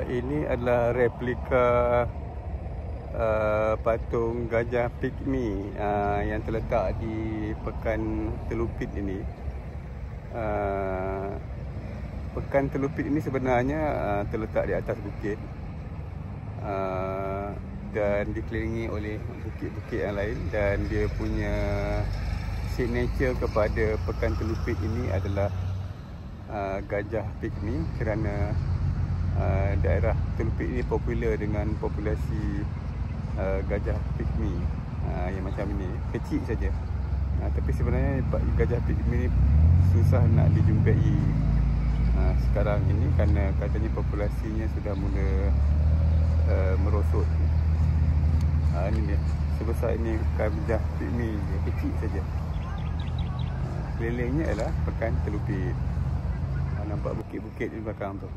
Ini adalah replika patung gajah pigmi yang terletak di Pekan Telupit ini. Pekan Telupit ini sebenarnya terletak di atas bukit dan dikelilingi oleh bukit-bukit yang lain, dan dia punya signature kepada Pekan Telupit ini adalah gajah pigmi, kerana daerah Telupit ini popular dengan populasi gajah pigmi yang macam ini, kecil saja. Tapi sebenarnya gajah pigmi susah nak dijumpai sekarang ini kerana katanya populasinya sudah mula merosot. Ini dia, sebesar ini gajah pigmi, kecil saja. Kelilingnya adalah Pekan Telupit. Nampak bukit-bukit di belakang tu.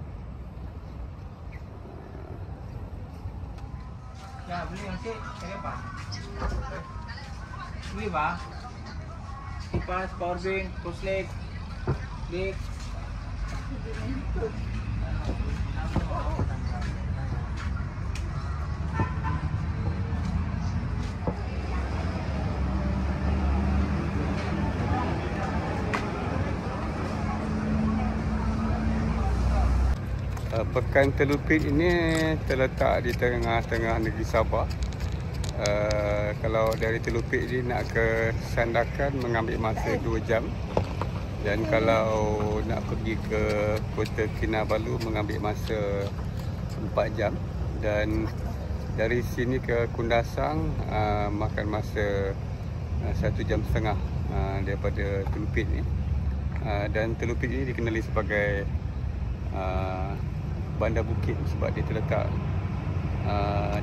Ya, beli nasi, saya apa? Beli apa? Kipas, power bank, kuslik, dik. Pekan Telupit ini terletak di tengah-tengah negeri Sabah. Kalau dari Telupit ni nak ke Sandakan mengambil masa 2 jam, dan kalau nak pergi ke Kota Kinabalu mengambil masa 4 jam, dan dari sini ke Kundasang makan masa 1 jam setengah daripada Telupit ni. Dan Telupit ini dikenali sebagai bandar bukit sebab dia terletak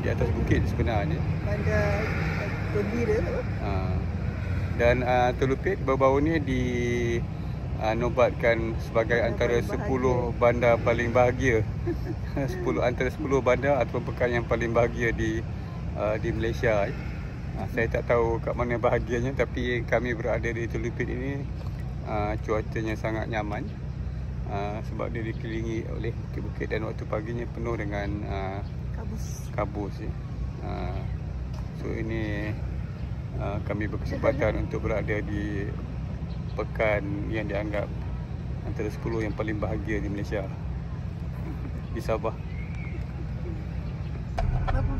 di atas bukit sebenarnya. Bandar Gembira. Dan Telupit baru-baru ni dinobatkan sebagai antara 10 bandar paling bahagia. Antara 10 bandar atau pekan yang paling bahagia di Malaysia. Saya tak tahu kat mana bahagianya, tapi kami berada di Telupit ini cuacanya sangat nyaman. Sebab dia dikelilingi oleh bukit-bukit dan waktu paginya penuh dengan kabus ya. So ini kami berkesempatan untuk berada di pekan yang dianggap antara 10 yang paling bahagia di Malaysia, di Sabah. Berapa